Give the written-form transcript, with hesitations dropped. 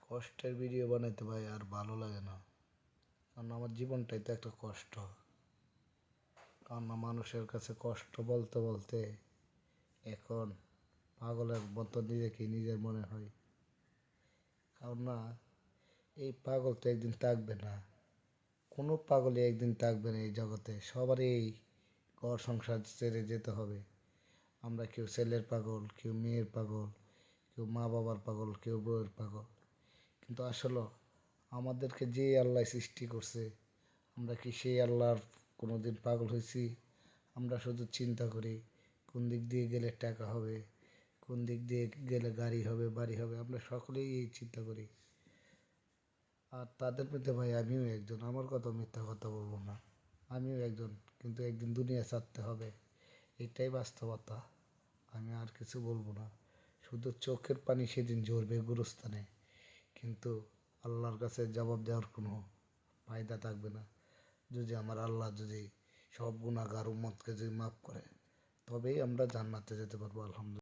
কষ্টের ভিডিও বানাইতে ভাই আর ভালো লাগে না, কারণ আমার জীবনটাই তো একটা কষ্ট। কারণ না মানুষের কাছে কষ্ট বলতে বলতে এখন পাগলের মতো নিজেকে নিজের মনে হয়। কারণ না, এই পাগল তো একদিন থাকবে না, কোনো পাগলই একদিন থাকবে না এই জগতে। সবারই এই ঘর সংসার ছেড়ে যেতে হবে। আমরা কেউ ছেলের পাগল, কেউ মেয়ের পাগল, কেউ মা বাবার পাগল, কেউ বউয়ের পাগল। কিন্তু আসলে আমাদেরকে যে আল্লাহ সৃষ্টি করছে, আমরা কি সেই আল্লাহর কোনো দিন পাগল হয়েছি? আমরা শুধু চিন্তা করি কোন দিক দিয়ে গেলে টাকা হবে, কোন দিক দিয়ে গেলে গাড়ি হবে, বাড়ি হবে। আমরা সকলেই এই চিন্তা করি। আর তাদের মধ্যে ভাই আমিও একজন, আমার কথা মিথ্যা কথা বলবো না, আমিও একজন। কিন্তু একদিন দুনিয়া ছাড়তে হবে, এটাই বাস্তবতা। আমি আর কিছু বলবো না। শুধু চোখের পানি সেদিন ঝরবে গুরুস্থানে, কিন্তু আল্লাহর কাছে জবাব দেওয়ার কোনো ফায়দা থাকবে না। যদি আমার আল্লাহ যদি সব গুনাহগার উম্মতকে যদি মাফ করে, তবেই আমরা জান্নাতে যেতে পারবো আলহামদুলিল্লাহ।